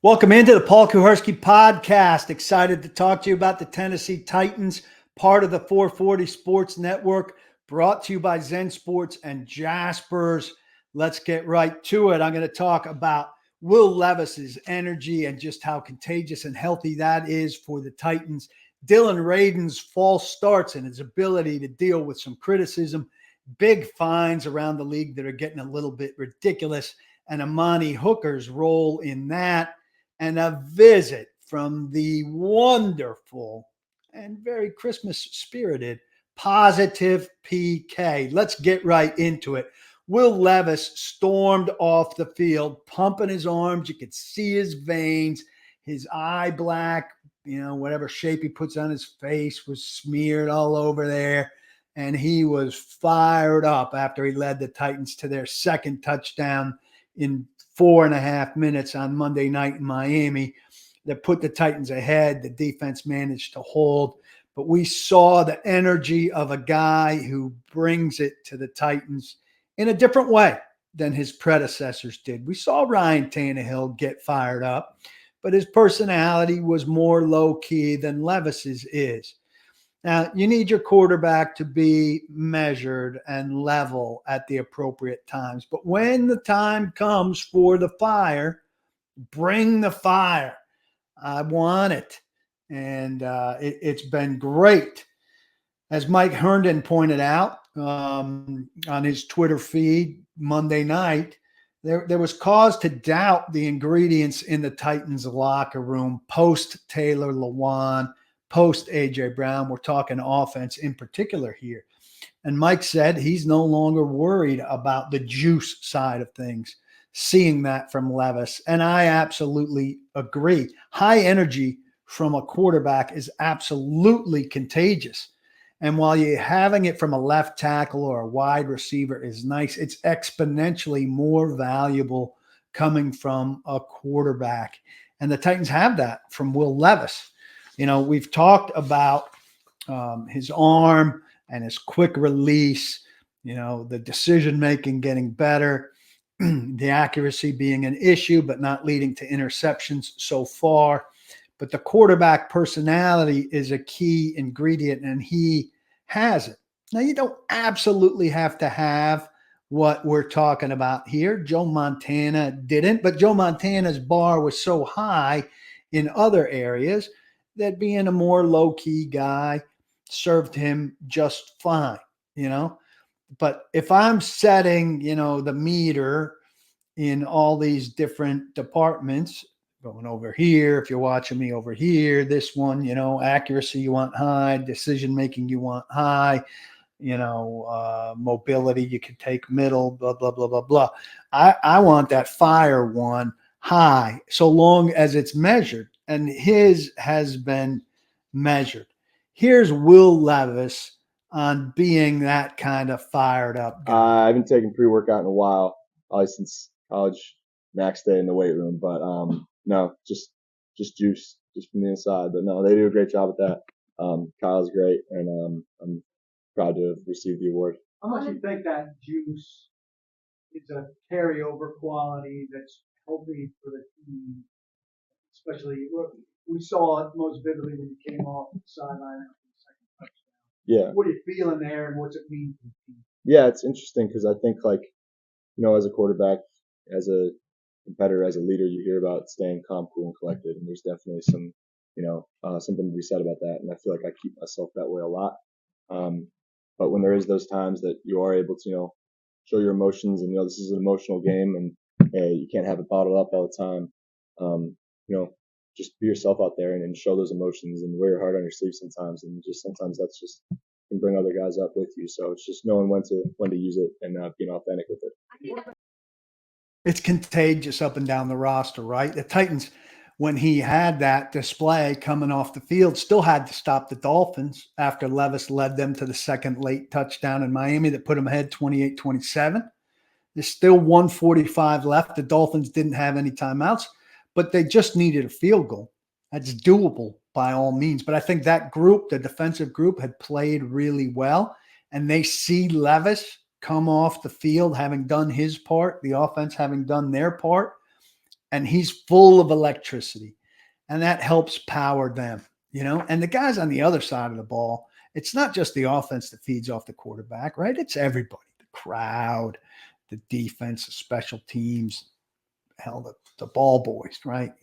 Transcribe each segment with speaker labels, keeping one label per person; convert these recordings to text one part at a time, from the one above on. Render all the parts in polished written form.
Speaker 1: Welcome into the Paul Kuharsky podcast. Excited to talk to you about the Tennessee Titans, part of the 440 Sports Network, brought to you by Zen Sports and Jaspers. Let's get right to it. I'm going to talk about Will Levis's energy and just how contagious and healthy that is for the Titans. Dylan Raiden's false starts and his ability to deal with some criticism, big fines around the league that are getting a little bit ridiculous, and Ammani Hooker's role in that. And a visit from the wonderful and very Christmas spirited Positive PK. Let's get right into it. Will Levis stormed off the field, pumping his arms. You could see his veins, his eye black, whatever shape he puts on his face was smeared all over there. And he was fired up after he led the Titans to their second touchdown in 4.5 minutes on Monday night in Miami that put the Titans ahead. The defense managed to hold, but we saw the energy of a guy who brings it to the Titans in a different way than his predecessors did. We saw Ryan Tannehill get fired up, but his personality was more low-key than Levis's is. Now, you need your quarterback to be measured and level at the appropriate times. But when the time comes for the fire, bring the fire. I want it. And it's been great. As Mike Herndon pointed out on his Twitter feed Monday night, there was cause to doubt the ingredients in the Titans locker room post Taylor Lewan, post A.J. Brown. We're talking offense in particular here. And Mike said he's no longer worried about the juice side of things, seeing that from Levis. And I absolutely agree. High energy from a quarterback is absolutely contagious. And while you're having it from a left tackle or a wide receiver is nice, it's exponentially more valuable coming from a quarterback. And the Titans have that from Will Levis. We've talked about his arm and his quick release, the decision-making getting better, the accuracy being an issue, but not leading to interceptions so far. But the quarterback personality is a key ingredient, and he has it. Now, you don't absolutely have to have what we're talking about here. Joe Montana didn't, but Joe Montana's bar was so high in other areas that being a more low-key guy served him just fine, But if I'm setting, the meter in all these different departments, going over here, if you're watching me over here, this one, accuracy you want high, decision-making you want high, mobility you can take middle, blah, blah, blah, blah, blah. I want that fire one high so long as it's measured. And his has been measured. Here's Will Levis on being that kind of fired up guy.
Speaker 2: I haven't taken pre-workout in a while, probably since college max day in the weight room. But no, just juice, just from the inside. But no, they do a great job with that. Kyle's great, and I'm proud to have received the award.
Speaker 1: How much do you think that juice is a carryover quality that's healthy for the team? Especially, we saw it most vividly when you came off the sideline after the second touchdown.
Speaker 2: Yeah.
Speaker 1: What are you feeling there, and what's it mean for the team?
Speaker 2: Yeah, it's interesting because I think, as a quarterback, as a competitor, as a leader, you hear about staying calm, cool, and collected, and there's definitely some, something to be said about that, and I feel like I keep myself that way a lot. But when there is those times that you are able to, show your emotions, and this is an emotional game, and you can't have it bottled up all the time. Just be yourself out there and show those emotions and wear your heart on your sleeve sometimes. And just sometimes that's just can bring other guys up with you. So it's just knowing when to use it and being authentic with it.
Speaker 1: It's contagious up and down the roster, right? The Titans, when he had that display coming off the field, still had to stop the Dolphins after Levis led them to the second late touchdown in Miami that put them ahead 28-27. There's still 1:45 left. The Dolphins didn't have any timeouts, but they just needed a field goal. That's doable by all means. But I think that group, the defensive group, had played really well, and they see Levis come off the field having done his part, the offense having done their part, and he's full of electricity, and that helps power them, and the guys on the other side of the ball, it's not just the offense that feeds off the quarterback, right? It's everybody, the crowd, the defense, the special teams, hell, the ball boys, right?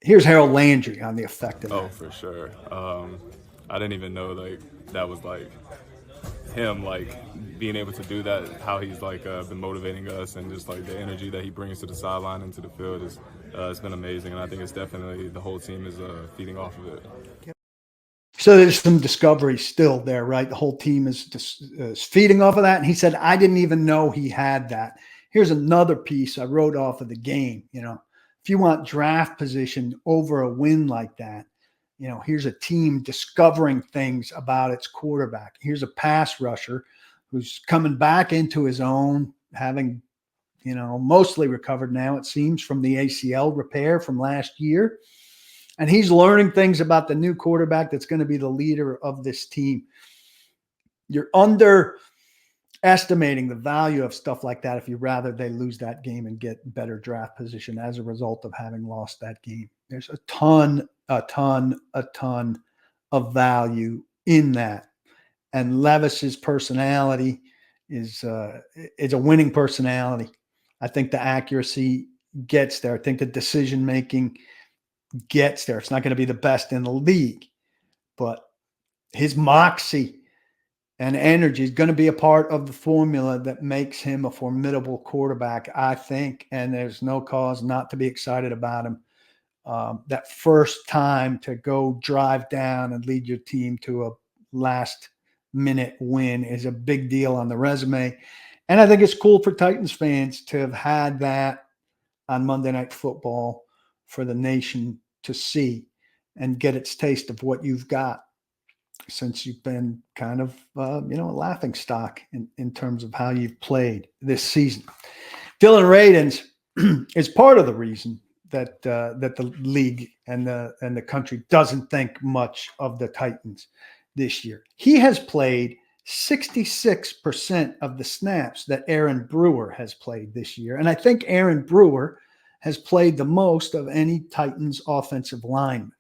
Speaker 1: Here's Harold Landry on the effect of that.
Speaker 3: Oh, for sure. I didn't even know that was him being able to do that. How he's been motivating us, and just the energy that he brings to the sideline and to the field is it's been amazing. And I think it's definitely the whole team is feeding off of it.
Speaker 1: So there's some discovery still there, right? The whole team is feeding off of that. And he said, I didn't even know he had that. Here's another piece I wrote off of the game. If you want draft position over a win like that, here's a team discovering things about its quarterback. Here's a pass rusher who's coming back into his own, having, mostly recovered now, it seems, from the ACL repair from last year. And he's learning things about the new quarterback that's going to be the leader of this team. You're underestimating the value of stuff like that if you rather they lose that game and get better draft position as a result of having lost that game. There's a ton of value in that. And Levis's personality is a winning personality. I think the accuracy gets there. I think the decision-making gets there. It's not going to be the best in the league, but his moxie and energy is going to be a part of the formula that makes him a formidable quarterback, I think, and there's no cause not to be excited about him. That first time to go drive down and lead your team to a last-minute win is a big deal on the resume, and I think it's cool for Titans fans to have had that on Monday Night Football for the nation to see and get its taste of what you've got, since you've been kind of, a laughing stock in terms of how you've played this season. Dylan Raiden is part of the reason that the league and the country doesn't think much of the Titans this year. He has played 66% of the snaps that Aaron Brewer has played this year. And I think Aaron Brewer has played the most of any Titans offensive lineman.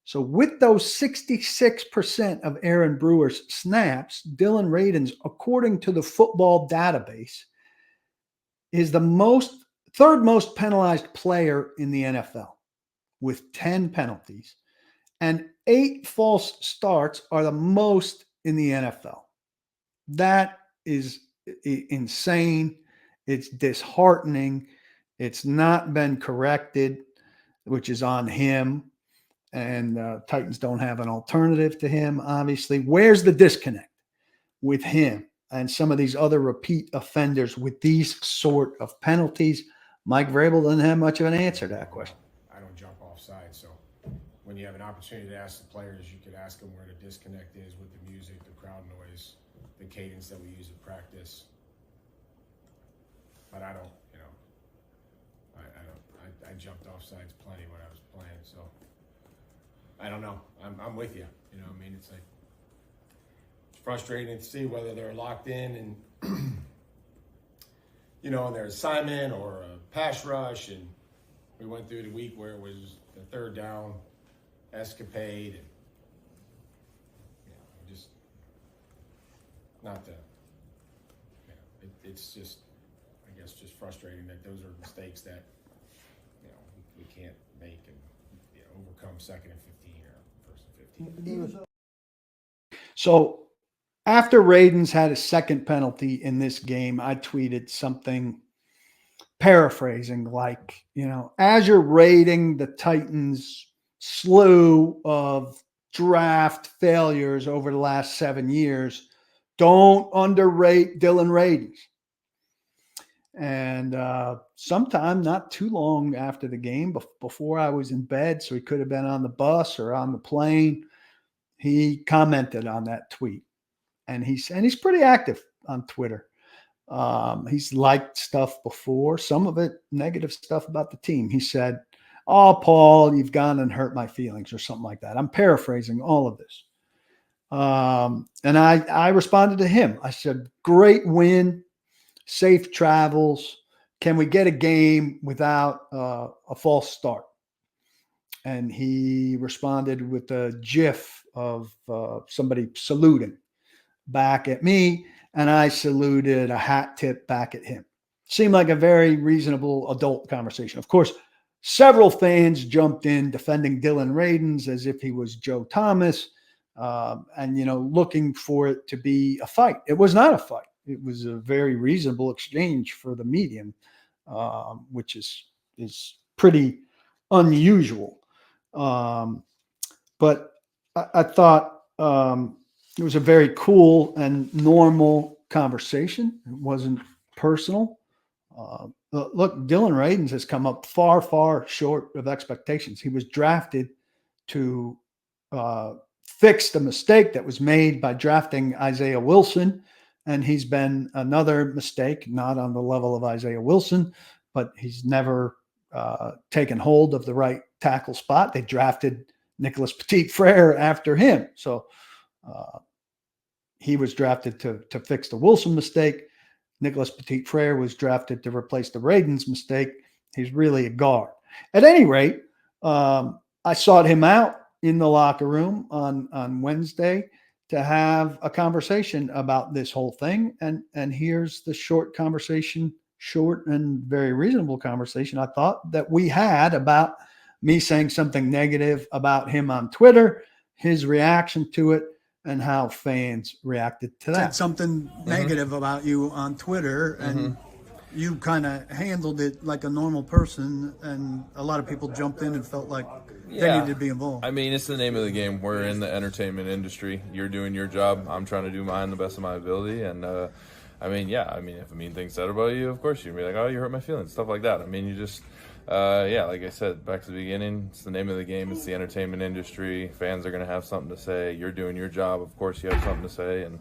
Speaker 1: So with those 66% of Aaron Brewer's snaps, Dylan Raiden, according to the football database, is the third most penalized player in the NFL with 10 penalties, and 8 false starts are the most in the NFL. That is insane. It's disheartening. It's not been corrected, which is on him. And Titans don't have an alternative to him, obviously. Where's the disconnect with him and some of these other repeat offenders with these sort of penalties? Mike Vrabel doesn't have much of an answer to that question.
Speaker 4: I don't jump off sides, so when you have an opportunity to ask the players, you could ask them where the disconnect is with the music, the crowd noise, the cadence that we use in practice. But I don't, I jumped off sides plenty when I was playing, so I don't know. I'm with you. It's frustrating to see whether they're locked in and on their assignment or a pass rush. And we went through the week where it was the third down escapade, and just not the. It's just, I guess, just frustrating that those are mistakes that we can't make and overcome 2nd and 15 or 1st and 15.
Speaker 1: So after Raiden's had a second penalty in this game, I tweeted something paraphrasing like, as you're rating the Titans' slew of draft failures over the last 7 years, don't underrate Dylan Raiden. And sometime not too long after the game, before I was in bed, so he could have been on the bus or on the plane, he commented on that tweet. And he's pretty active on Twitter. He's liked stuff before, some of it negative stuff about the team. He said, "Oh, Paul, you've gone and hurt my feelings," or something like that. I'm paraphrasing all of this. And I responded to him. I said, "Great win. Safe travels. can we get a game without a false start? And he responded with a GIF of somebody saluting back at me, and I saluted a hat tip back at him. Seemed like a very reasonable adult conversation. Of course, several fans jumped in defending Dylan Raiden as if he was Joe Thomas, and looking for it to be a fight. It was not a fight. It was a very reasonable exchange for the medium, which is pretty unusual. But I thought it was a very cool and normal conversation. It wasn't personal. Look, Dylan Raiden has come up far, far short of expectations. He was drafted to fix the mistake that was made by drafting Isaiah Wilson. And he's been another mistake, not on the level of Isaiah Wilson, but he's never taken hold of the right tackle spot. They drafted Nicholas Petit-Frere after him. So he was drafted to fix the Wilson mistake. Nicholas Petit-Frere was drafted to replace the Raiden's mistake. He's really a guard. At any rate, I sought him out in the locker room on Wednesday to have a conversation about this whole thing. And here's the short and very reasonable conversation I thought that we had about me saying something negative about him on Twitter, his reaction to it, and how fans reacted to that. Said something negative about you on Twitter, and you kind of handled it like a normal person, and a lot of people jumped in and felt like they needed to be involved.
Speaker 5: I mean, it's the name of the game. We're in the entertainment industry. You're doing your job. I'm trying to do mine the best of my ability, and if a mean thing said about you, of course you'd be like, oh, you hurt my feelings, stuff like that. I mean, you just, like I said, back to the beginning, it's the name of the game. It's the entertainment industry. Fans are going to have something to say. You're doing your job. Of course you have something to say. And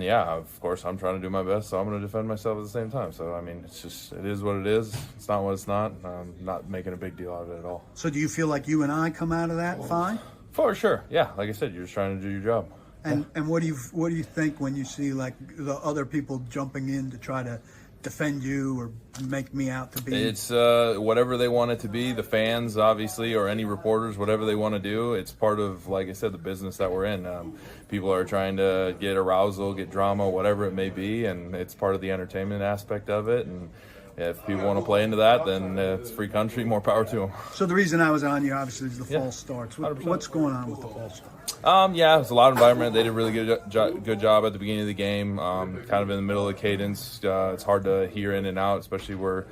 Speaker 5: of course I'm trying to do my best, so I'm going to defend myself at the same time. So, I mean, it is what it is. It's not what it's not. I'm not making a big deal out of it at all.
Speaker 1: So do you feel like you and I come out of that fine?
Speaker 5: For sure. Yeah. Like I said, you're just trying to do your job.
Speaker 1: And what do you think when you see like the other people jumping in to try to defend you or make me out to be?
Speaker 5: It's whatever they want it to be. The fans, obviously, or any reporters, whatever they want to do. It's part of, like I said, the business that we're in. People are trying to get arousal, get drama, whatever it may be, and it's part of the entertainment aspect of it. And if people want to play into that, then it's free country, more power to them.
Speaker 1: So the reason I was on you, obviously, is the false starts. 100%. What's going on with the false starts?
Speaker 5: It was a loud environment. They did a really good job at the beginning of the game, kind of in the middle of the cadence. It's hard to hear in and out, especially we're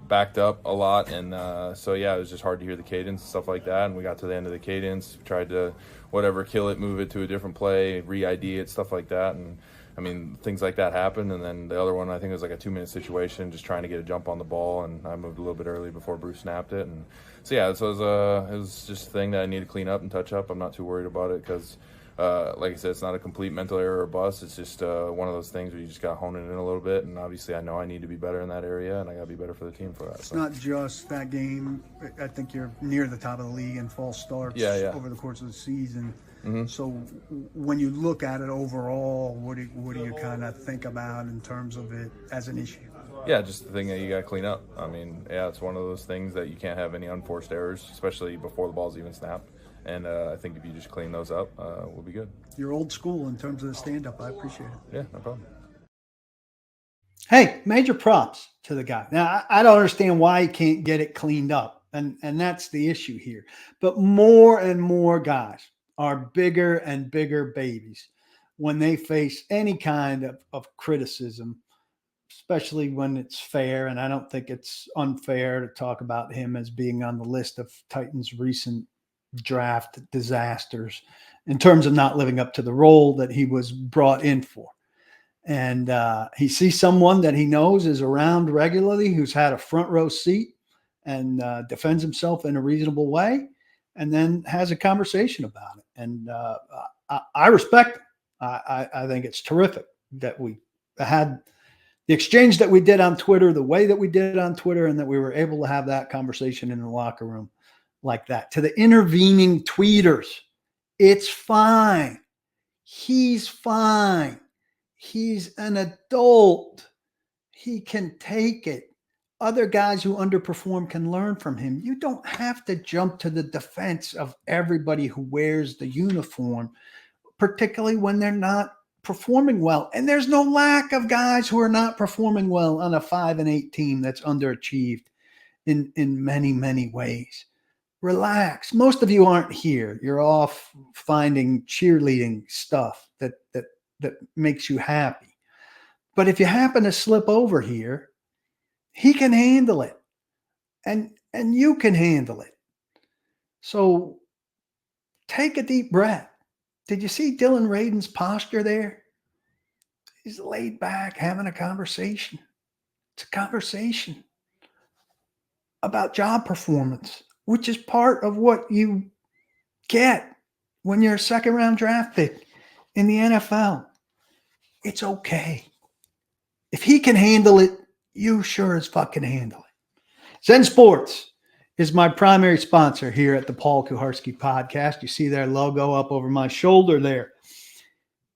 Speaker 5: backed up a lot. And it was just hard to hear the cadence and stuff like that. And we got to the end of the cadence, tried to kill it, move it to a different play, re-ID it, stuff like that. And I mean, things like that happened. And then the other one, I think it was like a 2-minute situation, just trying to get a jump on the ball. And I moved a little bit early before Bruce snapped it. And so, it was just a thing that I need to clean up and touch up. I'm not too worried about it because, like I said, it's not a complete mental error or bust. It's just one of those things where you just got to hone it in a little bit. And obviously I know I need to be better in that area, and I got to be better for the team for that.
Speaker 1: It's not just that game. I think you're near the top of the league in false starts over the course of the season. So when you look at it overall, what do you kind of think about in terms of it as an issue?
Speaker 5: Yeah, just the thing that you got to clean up. I mean, it's one of those things that you can't have any unforced errors, especially before the ball's even snapped. And I think if you just clean those up, we'll be good.
Speaker 1: You're old school in terms of the stand-up. I appreciate it.
Speaker 5: Yeah, no problem.
Speaker 1: Hey, major props to the guy. Now, I don't understand why he can't get it cleaned up, and that's the issue here. But more and more guys are bigger and bigger babies when they face any kind of criticism, especially when it's fair. And I don't think it's unfair to talk about him as being on the list of Titans' recent draft disasters in terms of not living up to the role that he was brought in for. And he sees someone that he knows is around regularly, who's had a front row seat and defends himself in a reasonable way, and then has a conversation about it. And I respect it. I think it's terrific that we had the exchange that we did on Twitter, the way that we did on Twitter, and that we were able to have that conversation in the locker room like that. To the intervening tweeters, it's fine. He's fine. He's an adult. He can take it. other guys who underperform can learn from him. You don't have to jump to the defense of everybody who wears the uniform, particularly when they're not performing well. And there's no lack of guys who are not performing well on a 5-8 team that's underachieved in many, many ways. Relax. Most of you aren't here. You're off finding cheerleading stuff that makes you happy. But if you happen to slip over here, he can handle it. And you can handle it. So take a deep breath. Did you see Dylan Raiden's posture there? He's laid back, having a conversation. It's a conversation about job performance, which is part of what you get when you're a second-round draft pick in the NFL. It's okay. If he can handle it, you sure as fuck can handle it. Zen Sports is my primary sponsor here at the Paul Kuharsky podcast. You see their logo up over my shoulder there.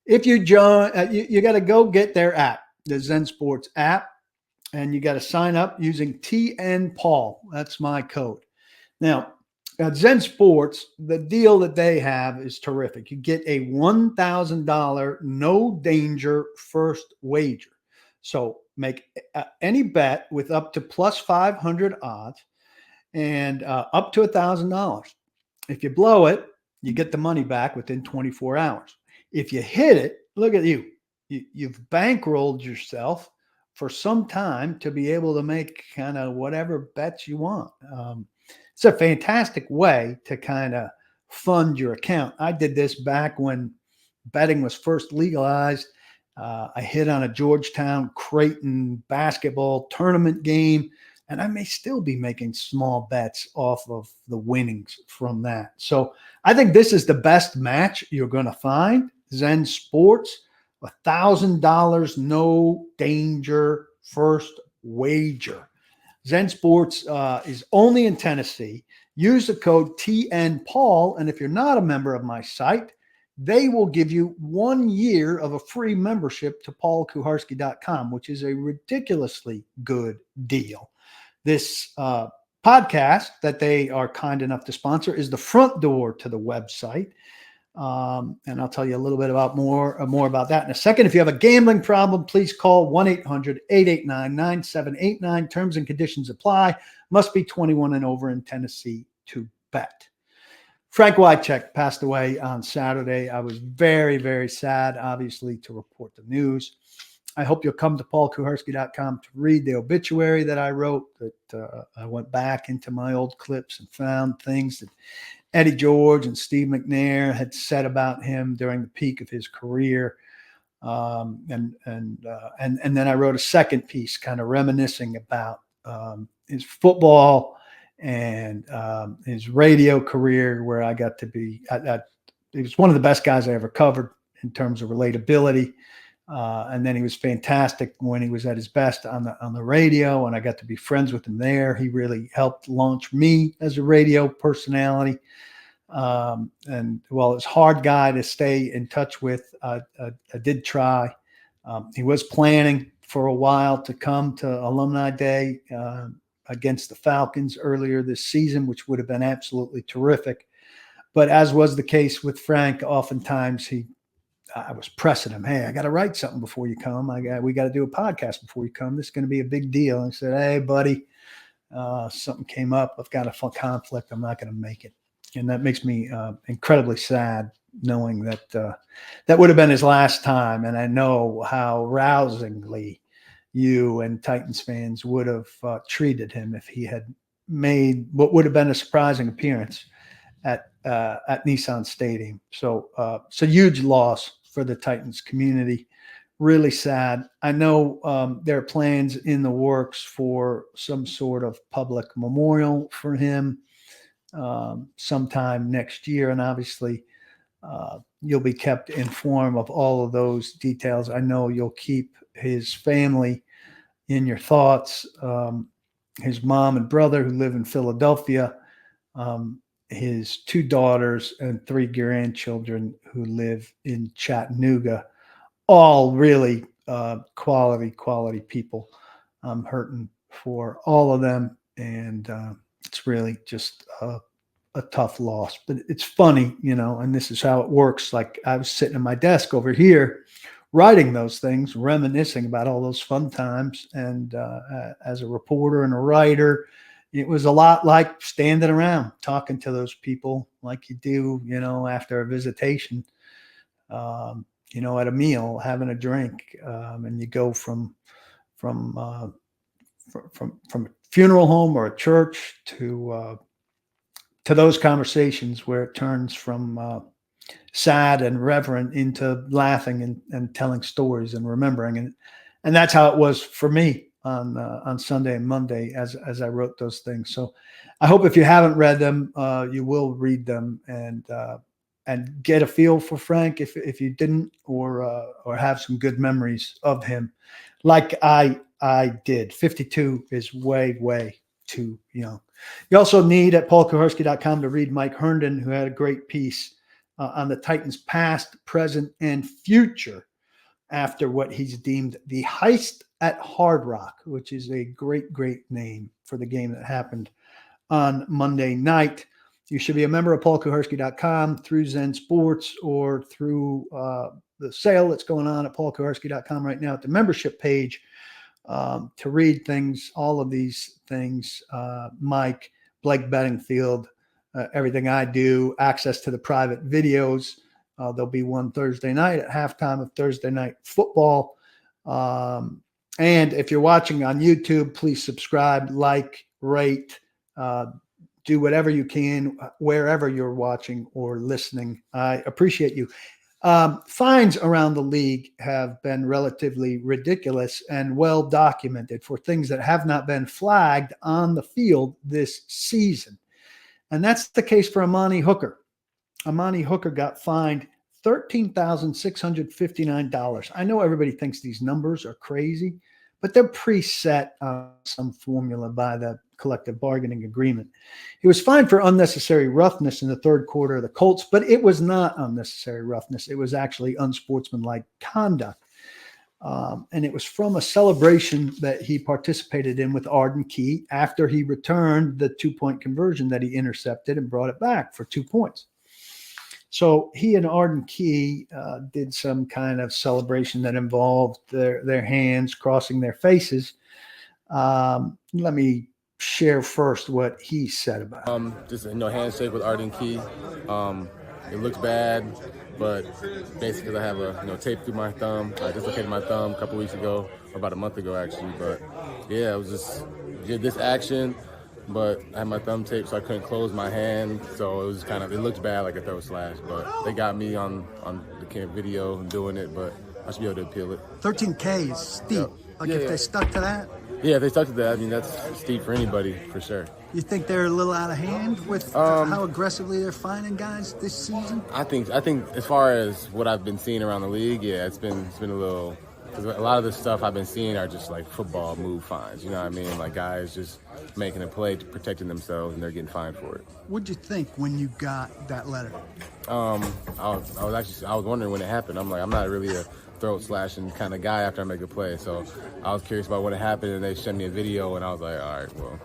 Speaker 1: If you join, you got to go get their app, the Zen Sports app, and you got to sign up using TN Paul. That's my code. Now, at Zen Sports, the deal that they have is terrific. You get a $1,000 no danger first wager. So make any bet with up to plus 500 odds and up to $1,000. If you blow it, you get the money back within 24 hours. If you hit it, look at you. You've bankrolled yourself for some time to be able to make kind of whatever bets you want. It's a fantastic way to kind of fund your account. I did this back when betting was first legalized. I hit on a Georgetown Creighton basketball tournament game, and I may still be making small bets off of the winnings from that. So I think this is the best match you're going to find. Zen Sports, $1,000 no danger first wager. Zen Sports is only in Tennessee. Use the code TNPaul, and if you're not a member of my site, they will give you 1 year of a free membership to paulkuharsky.com, which is a ridiculously good deal. This podcast that they are kind enough to sponsor is the front door to the website. And I'll tell you a little bit about more about that in a second. If you have a gambling problem, please call 1-800-889-9789. Terms and conditions apply. Must be 21 and over in Tennessee to bet. Frank Wycheck passed away on Saturday. I was very, very sad, obviously, to report the news. I hope you'll come to paulkuharsky.com to read the obituary that I wrote. That I went back into my old clips and found things that Eddie George and Steve McNair had said about him during the peak of his career. And then I wrote a second piece kind of reminiscing about his football and his radio career, where I got to be, he was one of the best guys I ever covered in terms of relatability. And then he was fantastic when he was at his best on the radio, and I got to be friends with him there. He really helped launch me as a radio personality. And while it's a hard guy to stay in touch with, I did try. He was planning for a while to come to Alumni Day against the Falcons earlier this season, which would have been absolutely terrific. But as was the case with Frank, oftentimes I was pressing him. Hey, I got to write something before you come. We got to do a podcast before you come. This is going to be a big deal. And I said, hey, buddy, something came up. I've got a conflict. I'm not going to make it. And that makes me incredibly sad, knowing that that would have been his last time. And I know how rousingly you and Titans fans would have treated him if he had made what would have been a surprising appearance at Nissan Stadium. So it's a huge loss for the Titans community. Really sad. I know there are plans in the works for some sort of public memorial for him sometime next year. And obviously you'll be kept informed of all of those details. I know you'll keep his family in your thoughts. His mom and brother who live in Philadelphia, his 2 daughters and 3 grandchildren who live in Chattanooga, all really quality people. I'm hurting for all of them, and it's really just a tough loss. But it's funny, and this is how it works. Like, I was sitting at my desk over here writing those things, reminiscing about all those fun times. And as a reporter and a writer, it was a lot like standing around talking to those people like you do, after a visitation, at a meal, having a drink, and you go from a funeral home or a church to those conversations where it turns from sad and reverent into laughing and telling stories and remembering. And that's how it was for me on Sunday and Monday as I wrote those things. So I hope if you haven't read them, you will read them and get a feel for Frank if you didn't, or have some good memories of him, like I did. 52 is way too young. You also need at paulkuharsky.com to read Mike Herndon, who had a great piece on the Titans' past, present, and future after what he's deemed the heist at Hard Rock, which is a great name for the game that happened on Monday night. You should be a member of paulkuharsky.com through Zen Sports or through the sale that's going on at paulkuharsky.com right now at the membership page to read things, all of these things, Mike, Blake Bedingfield, everything I do, access to the private videos. There'll be one Thursday night at halftime of Thursday Night Football. And if you're watching on YouTube, please subscribe, like, rate, do whatever you can, wherever you're watching or listening. I appreciate you. Fines around the league have been relatively ridiculous and well documented for things that have not been flagged on the field this season. And that's the case for Ammani Hooker. Ammani Hooker got fined $13,659. I know everybody thinks these numbers are crazy, but they're preset on some formula by the collective bargaining agreement. He was fined for unnecessary roughness in the third quarter of the Colts, but it was not unnecessary roughness. It was actually unsportsmanlike conduct. And it was from a celebration that he participated in with Arden Key after he returned the 2-point conversion that he intercepted and brought it back for 2 points. So he and Arden Key did some kind of celebration that involved their hands crossing their faces. Let me share first what he said about it.
Speaker 6: Just handshake with Arden Key. It looks bad, but basically I have a tape through my thumb. I dislocated my thumb a couple weeks ago, or about a month ago actually. But yeah, it was just did this action, but I had my thumb taped, so I couldn't close my hand. So it was it looked bad, like a throat slash. But they got me on the video doing it, but I should be able to appeal it.
Speaker 1: 13K is steep. If they stuck to that?
Speaker 6: Yeah, if they stuck to that, I mean, that's steep for anybody, for sure.
Speaker 1: You think they're a little out of hand with how aggressively they're finding guys this season?
Speaker 6: I think as far as what I've been seeing around the league, yeah, it's been a little, because a lot of the stuff I've been seeing are just like football move fines. You know what I mean? Like guys just making a play, protecting themselves, and they're getting fined for it.
Speaker 1: What'd you think when you got that letter?
Speaker 6: I was wondering when it happened. I'm not really a throat slashing kind of guy after I make a play, so I was curious about when it happened, and they sent me a video, and I was like, all right, well,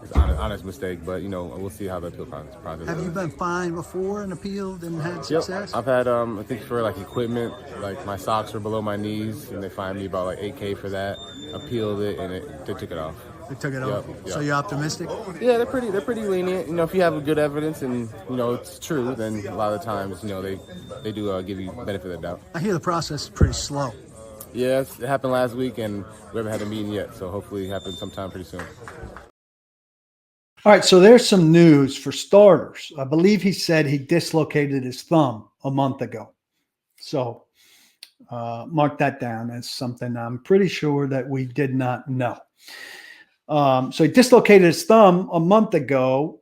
Speaker 6: it's an honest mistake, but we'll see how the appeal process.
Speaker 1: Have you been fined before and appealed and had success?
Speaker 6: Yep. I've had I think for like equipment, like my socks were below my knees, and they fined me about like $8K for that. Appealed it, and they took it off.
Speaker 1: They took it off. So you're optimistic?
Speaker 6: Yeah, they're pretty lenient. If you have good evidence and it's true, then a lot of the times they do give you benefit of the doubt.
Speaker 1: I hear the process is pretty slow.
Speaker 6: Yeah, it happened last week, and we haven't had a meeting yet, so hopefully it happens sometime pretty soon.
Speaker 1: All right, so there's some news for starters. I believe he said he dislocated his thumb a month ago. So mark that down as something I'm pretty sure that we did not know. So he dislocated his thumb a month ago,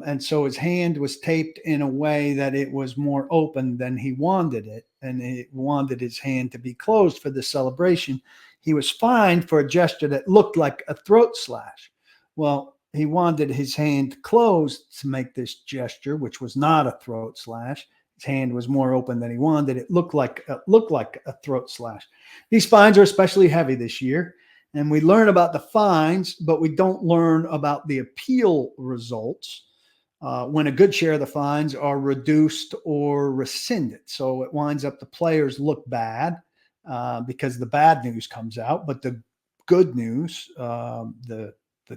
Speaker 1: and so his hand was taped in a way that it was more open than he wanted it, and he wanted his hand to be closed for the celebration. He was fined for a gesture that looked like a throat slash. Well, he wanted his hand closed to make this gesture, which was not a throat slash. His hand was more open than he wanted. It looked like a throat slash. These fines are especially heavy this year, And we learn about the fines, but we don't learn about the appeal results when a good share of the fines are reduced or rescinded. So it winds up the players look bad because the bad news comes out, but the good news, the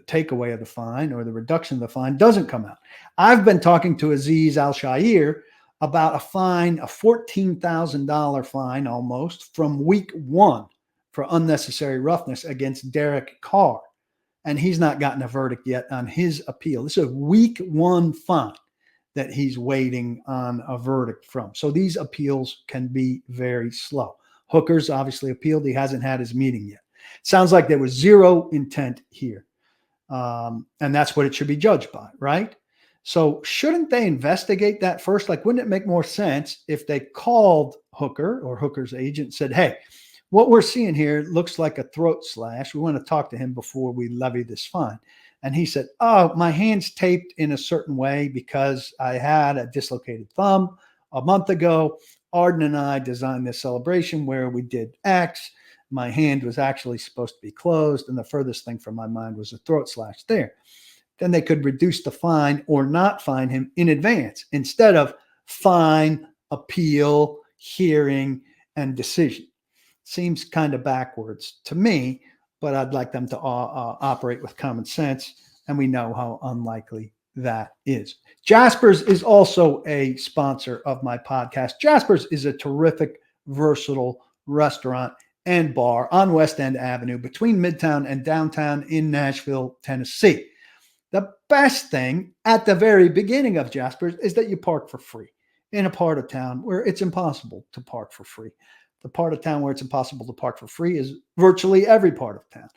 Speaker 1: takeaway of the fine or the reduction of the fine doesn't come out. I've been talking to Aziz Al-Shair about a fine, a $14,000 fine almost from week 1 for unnecessary roughness against Derek Carr. And he's not gotten a verdict yet on his appeal. This is a week 1 fine that he's waiting on a verdict from. So these appeals can be very slow. Hooker's obviously appealed. He hasn't had his meeting yet. Sounds like there was zero intent here. And that's what it should be judged by, right? So shouldn't they investigate that first? Like, wouldn't it make more sense if they called Hooker or Hooker's agent and said, hey, what we're seeing here looks like a throat slash. We want to talk to him before we levy this fine. And he said, oh, my hand's taped in a certain way because I had a dislocated thumb a month ago. Arden and I designed this celebration where we did X. My hand was actually supposed to be closed, and the furthest thing from my mind was a throat slash there. Then they could reduce the fine or not fine him in advance instead of fine, appeal, hearing, and decision. Seems kind of backwards to me, but I'd like them to operate with common sense, and we know how unlikely that is. Jasper's is also a sponsor of my podcast. Jasper's is a terrific, versatile restaurant and bar on West End Avenue between Midtown and downtown in Nashville, Tennessee. The best thing at the very beginning of Jasper's is that you park for free in a part of town where it's impossible to park for free. The part of town where it's impossible to park for free is virtually every part of town.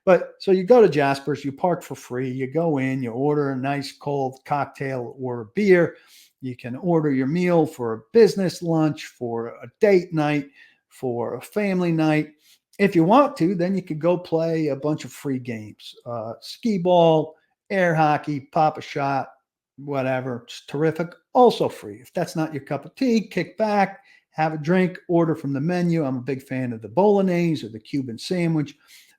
Speaker 1: But so you go to Jasper's, you park for free, you go in, you order a nice cold cocktail or a beer. You can order your meal for a business lunch, for a date night, for a family night. If you want to, then you could go play a bunch of free games, skee ball, air hockey, pop a shot, whatever. It's terrific. Also free. If that's not your cup of tea, kick back, have a drink, order from the menu. I'm a big fan of the bolognese or the Cuban sandwich.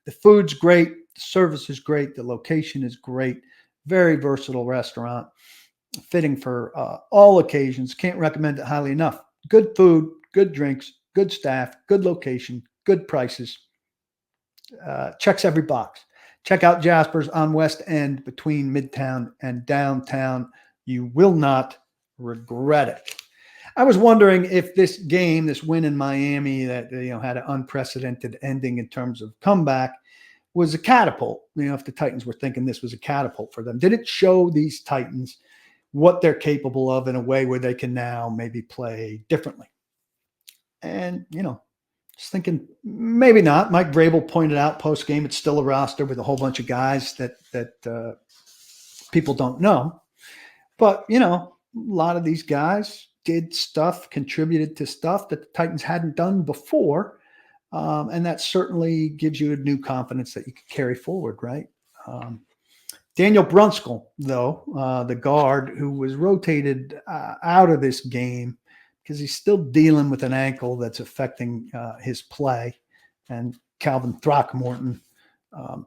Speaker 1: The food's great. The service is great. The location is great. Very versatile restaurant, fitting for all occasions. Can't recommend it highly enough. Good food, good drinks, good staff, good location, good prices. Checks every box. Check out Jasper's on West End between Midtown and downtown. You will not regret it. I was wondering if this game, this win in Miami that had an unprecedented ending in terms of comeback, was a catapult. If the Titans were thinking this was a catapult for them. Did it show these Titans what they're capable of in a way where they can now maybe play differently? And, just thinking maybe not. Mike Vrabel pointed out post-game it's still a roster with a whole bunch of guys that people don't know. But, a lot of these guys did stuff, contributed to stuff that the Titans hadn't done before. And that certainly gives you a new confidence that you can carry forward, right? Daniel Brunskill, though, the guard who was rotated out of this game because he's still dealing with an ankle that's affecting his play. And Calvin Throckmorton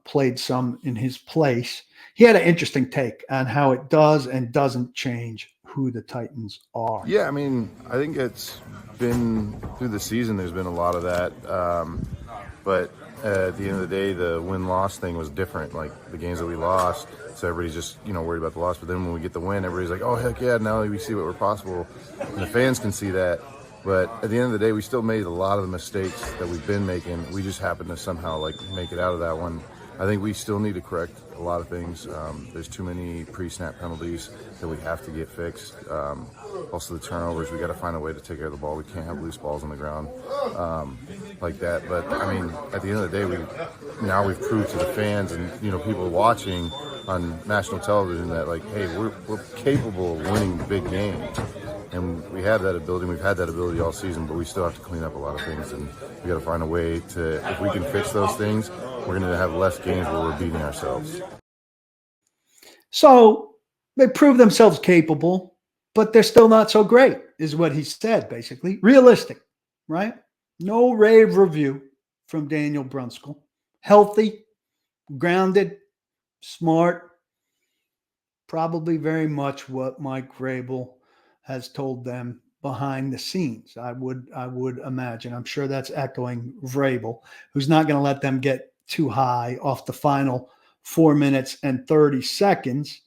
Speaker 1: played some in his place. He had an interesting take on how it does and doesn't change who the Titans are.
Speaker 7: Yeah, I think it's been through the season, there's been a lot of that. But at the end of the day, the win-loss thing was different. Like the games that we lost, so everybody's just, worried about the loss. But then when we get the win, everybody's like, oh, heck yeah, now we see what we're possible. And the fans can see that. But at the end of the day, we still made a lot of the mistakes that we've been making. We just happened to somehow make it out of that one. I think we still need to correct a lot of things. There's too many pre-snap penalties that we have to get fixed. Also the turnovers, we got to find a way to take care of the ball. We can't have loose balls on the ground like that. But at the end of the day, we've proved to the fans and people watching on national television that hey, we're capable of winning big games. And we have that ability. We've had that ability all season, but we still have to clean up a lot of things. And we got to find a way to, if we can fix those things, we're going to have less games where we're beating ourselves.
Speaker 1: So they prove themselves capable, but they're still not so great, is what he said, basically. Realistic, right? No rave review from Daniel Brunskill. Healthy, grounded, smart, probably very much what Mike Vrabel has told them behind the scenes. I would imagine. I'm sure that's echoing Vrabel, who's not going to let them get too high off the final 4 minutes and 30 seconds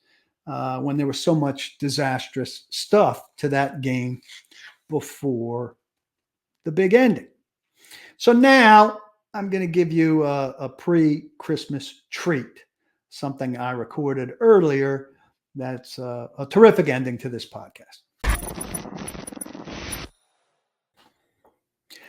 Speaker 1: when there was so much disastrous stuff to that game before the big ending. So now I'm going to give you a pre-Christmas treat, something I recorded earlier. That's a terrific ending to this podcast.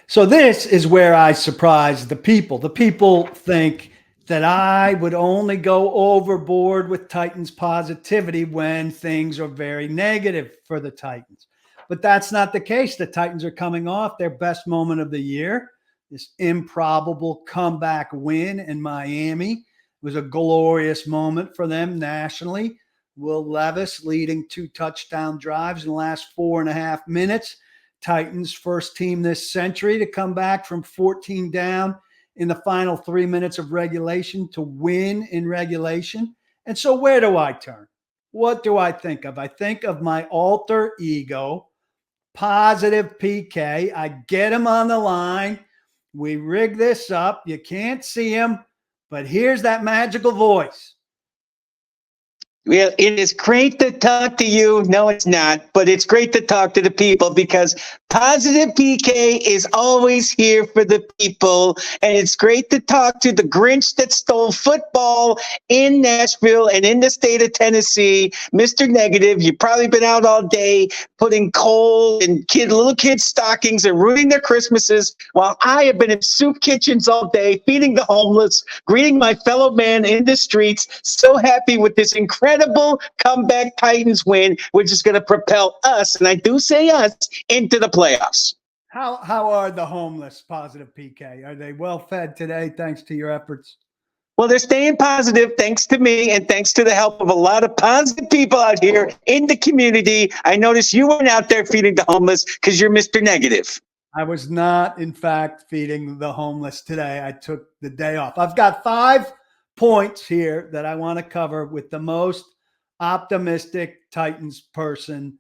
Speaker 1: So this is where I surprise the people. The people think that I would only go overboard with Titans positivity when things are very negative for the Titans. But that's not the case. The Titans are coming off their best moment of the year, this improbable comeback win in Miami. It was a glorious moment for them nationally. Will Levis leading 2 touchdown drives in the last 4.5 minutes. Titans first team this century to come back from 14 down in the final 3 minutes of regulation to win in regulation. And so where do I turn? What do I think of? I think of my alter ego, Positive PK. I get him on the line. We rig this up. You can't see him, but here's that magical voice.
Speaker 8: Well, it is great to talk to you. No, it's not, but it's great to talk to the people because Positive PK is always here for the people. And it's great to talk to the Grinch that stole football in Nashville and in the state of Tennessee. Mr. Negative, you've probably been out all day putting coal in little kids' stockings and ruining their Christmases while I have been in soup kitchens all day, feeding the homeless, greeting my fellow man in the streets. So happy with this incredible comeback Titans win, which is going to propel us, and I do say us, into the playoffs.
Speaker 1: How are the homeless, Positive PK? Are they well fed today thanks to your efforts?
Speaker 8: Well, they're staying positive thanks to me and thanks to the help of a lot of positive people out here in the community. I noticed you weren't out there feeding the homeless because you're Mr. Negative.
Speaker 1: I was not, in fact, feeding the homeless today. I took the day off. I've got 5 points here that I want to cover with the most optimistic Titans person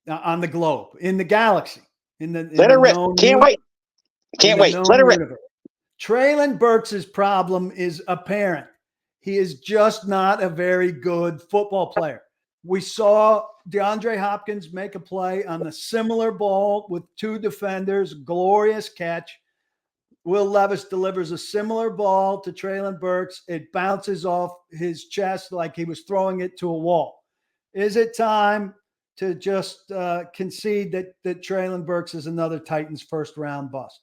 Speaker 1: on the globe, in the galaxy,
Speaker 8: Let her rip. Can't wait. Let her rip.
Speaker 1: Treylon Burks' problem is apparent. He is just not a very good football player. We saw DeAndre Hopkins make a play on a similar ball with 2 defenders, glorious catch. Will Levis delivers a similar ball to Treylon Burks. It bounces off his chest like he was throwing it to a wall. Is it time to just concede that Treylon Burks is another Titans first-round bust?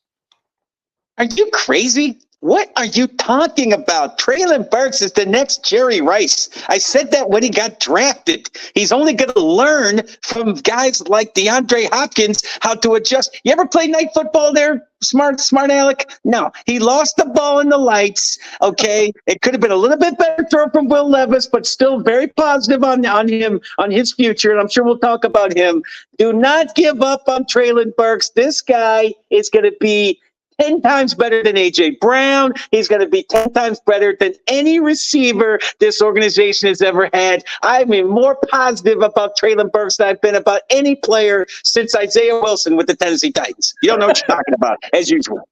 Speaker 8: Are you crazy? What are you talking about? Treylon Burks is the next Jerry Rice. I said that when he got drafted. He's only going to learn from guys like DeAndre Hopkins how to adjust. You ever play night football there, smart Alec? No. He lost the ball in the lights, okay? It could have been a little bit better throw from Will Levis, but still very positive on him, on his future, and I'm sure we'll talk about him. Do not give up on Treylon Burks. This guy is going to be 10 times better than A.J. Brown. He's going to be 10 times better than any receiver this organization has ever had. I'm more positive about Treylon Burks than I've been about any player since Isaiah Wilson with the Tennessee Titans. You don't know what you're talking about, as usual.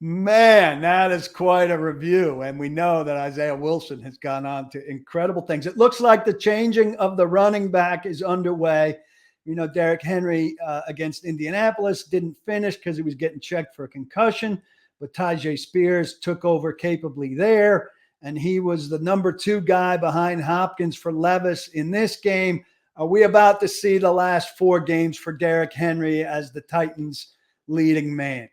Speaker 1: Man, that is quite a review. And we know that Isaiah Wilson has gone on to incredible things. It looks like the changing of the running back is underway. You know, Derrick Henry against Indianapolis didn't finish because he was getting checked for a concussion, but Tyjae Spears took over capably there, and he was the number 2 guy behind Hopkins for Levis in this game. Are we about to see the last 4 games for Derrick Henry as the Titans' leading man?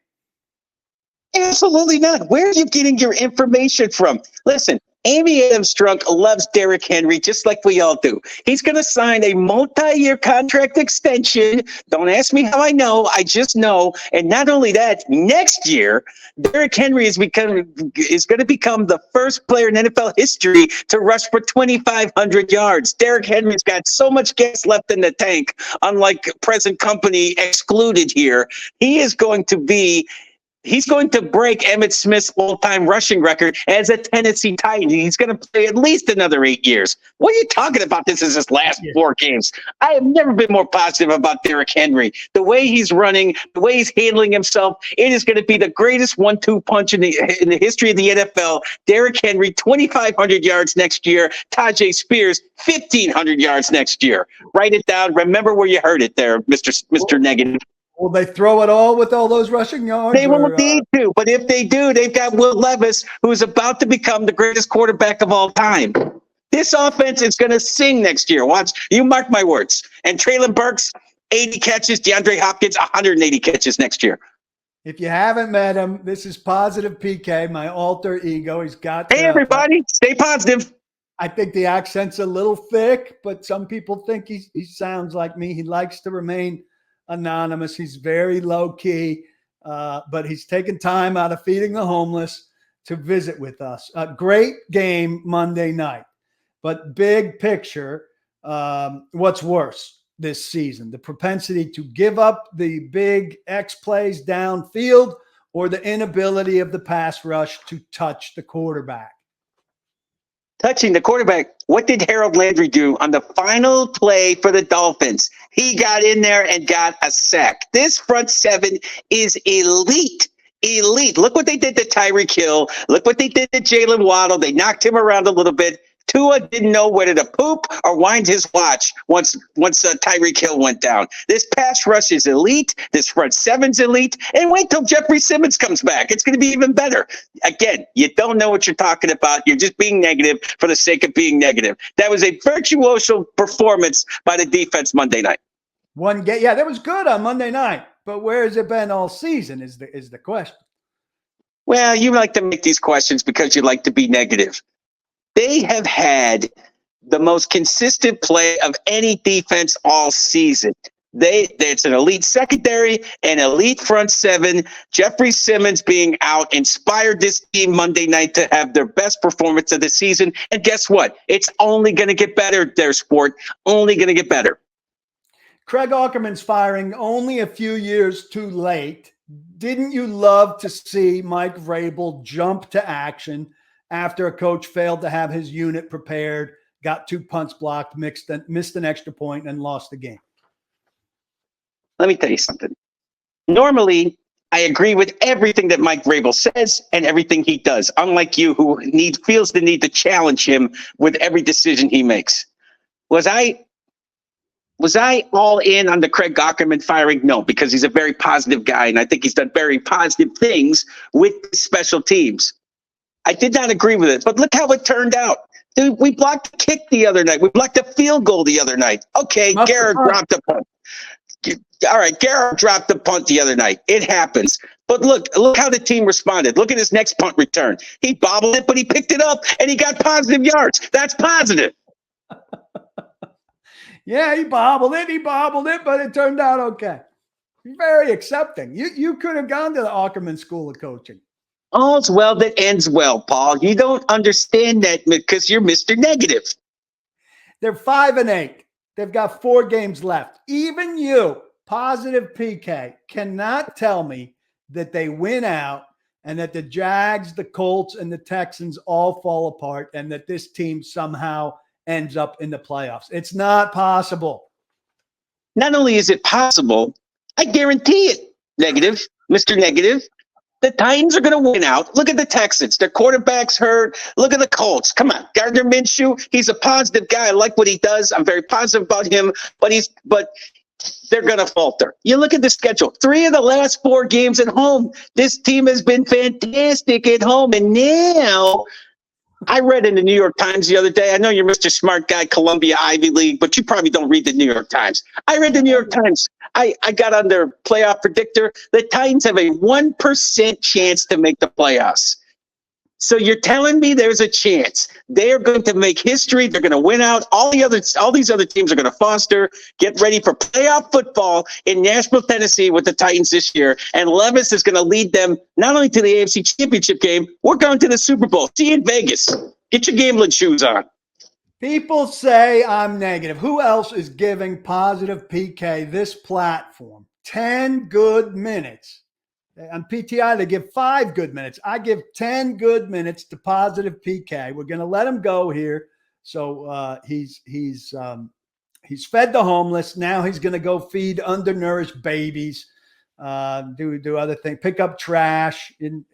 Speaker 8: Absolutely not. Where are you getting your information from? Listen, Amy Adams-Strunk loves Derrick Henry just like we all do. He's going to sign a multi-year contract extension. Don't ask me how I know. I just know. And not only that, next year, Derrick Henry is going to become the first player in NFL history to rush for 2,500 yards. Derrick Henry's got so much gas left in the tank, unlike present company excluded here. He is going to be He's going to break Emmitt Smith's all-time rushing record as a Tennessee Titan. He's going to play at least another 8 years. What are you talking about? This is his last 4 games. I have never been more positive about Derrick Henry. The way he's running, the way he's handling himself, it is going to be the greatest 1-2 punch in the history of the NFL. Derrick Henry, 2,500 yards next year. Tajay Spears, 1,500 yards next year. Write it down. Remember where you heard it there, Mr. Negative.
Speaker 1: Will they throw it all with all those rushing yards?
Speaker 8: They won't need to, but if they do, they've got Will Levis, who's about to become the greatest quarterback of all time. This offense is going to sing next year. Watch, you mark my words. And Treylon Burks, 80 catches. DeAndre Hopkins, 180 catches next year.
Speaker 1: If you haven't met him, this is Positive PK, my alter ego. He's got.
Speaker 8: Hey, everybody, stay positive.
Speaker 1: I think the accent's a little thick, but some people think he sounds like me. He likes to remain anonymous. He's very low key, but he's taken time out of feeding the homeless to visit with us. A great game Monday night, but big picture, what's worse this season? The propensity to give up the big X plays downfield or the inability of the pass rush to touch the quarterback?
Speaker 8: Touching the quarterback, what did Harold Landry do on the final play for the Dolphins? He got in there and got a sack. This front seven is elite. Elite. Look what they did to Tyreek Hill. Look what they did to Jalen Waddle. They knocked him around a little bit. Tua didn't know whether to poop or wind his watch once Tyreek Hill went down. This pass rush is elite. This front seven's elite. And wait till Jeffrey Simmons comes back. It's going to be even better. Again, you don't know what you're talking about. You're just being negative for the sake of being negative. That was a virtuoso performance by the defense Monday night.
Speaker 1: One game, yeah, that was good on Monday night. But where has it been all season is the question.
Speaker 8: Well, you like to make these questions because you like to be negative. They have had the most consistent play of any defense all season. It's an elite secondary, an elite front seven. Jeffrey Simmons being out inspired this team Monday night to have their best performance of the season. And guess what? It's only going to get better, their sport. Only going to get better.
Speaker 1: Craig Aukerman's firing only a few years too late. Didn't you love to see Mike Vrabel jump to action after a coach failed to have his unit prepared, got 2 punts blocked, missed an extra point, and lost the game?
Speaker 8: Let me tell you something. Normally, I agree with everything that Mike Vrabel says and everything he does, unlike you, who feels the need to challenge him with every decision he makes. Was I all in on the Craig Aukerman firing? No, because he's a very positive guy, and I think he's done very positive things with special teams. I did not agree with it, but look how it turned out. Dude, we blocked a kick the other night. We blocked a field goal the other night. Okay, Garrett dropped a punt. All right, Garrett dropped the punt the other night. It happens. But look how the team responded. Look at his next punt return. He bobbled it, but he picked it up, and he got positive yards. That's positive.
Speaker 1: Yeah, he bobbled it, but it turned out okay. Very accepting. You could have gone to the Aukerman School of Coaching.
Speaker 8: All's well that ends well, Paul. You don't understand that because you're Mr. Negative.
Speaker 1: They're 5-8. They've got 4 games left. Even you, Positive PK, cannot tell me that they win out and that the Jags, the Colts, and the Texans all fall apart and that this team somehow ends up in the playoffs. It's not possible.
Speaker 8: Not only is it possible, I guarantee it, Negative, Mr. Negative. The Titans are going to win out. Look at the Texans. Their quarterback's hurt. Look at the Colts. Come on. Gardner Minshew, he's a positive guy. I like what he does. I'm very positive about him, but they're going to falter. You look at the schedule. 3 of the last 4 games at home. This team has been fantastic at home. And now I read in the New York Times the other day. I know you're Mr. Smart Guy, Columbia Ivy League, but you probably don't read the New York Times. I read the New York Times. I got on their playoff predictor. The Titans have a 1% chance to make the playoffs. So you're telling me there's a chance they are going to make history. They're going to win out. All these other teams are going to foster. Get ready for playoff football in Nashville, Tennessee with the Titans this year. And Levis is going to lead them not only to the AFC Championship game, we're going to the Super Bowl. See you in Vegas. Get your gambling shoes on.
Speaker 1: People say I'm negative. Who else is giving Positive PK this platform? 10 good minutes On PTI, they give 5 good minutes. I give 10 good minutes to positive PK. We're going to let him go here. So he's fed the homeless. Now he's going to go feed undernourished babies, do other things, pick up trash in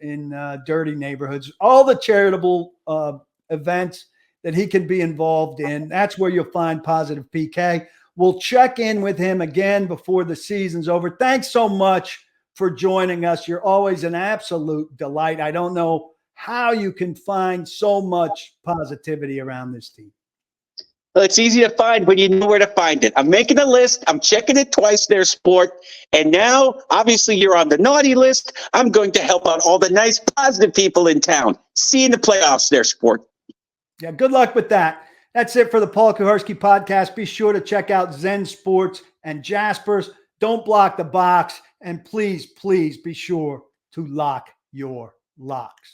Speaker 1: dirty neighborhoods, all the charitable events that he can be involved in. That's where you'll find positive PK. We'll check in with him again before the season's over. Thanks so much for joining us. You're always an absolute delight. I don't know how you can find so much positivity around this team.
Speaker 8: Well, it's easy to find when you know where to find it. I'm making a list. I'm checking it twice there, Sport. And now, obviously, you're on the naughty list. I'm going to help out all the nice, positive people in town. See you in the playoffs there, Sport.
Speaker 1: Yeah, good luck with that. That's it for the Paul Kuharsky podcast. Be sure to check out Zen Sports and Jasper's. Don't block the box. And please, please be sure to lock your locks.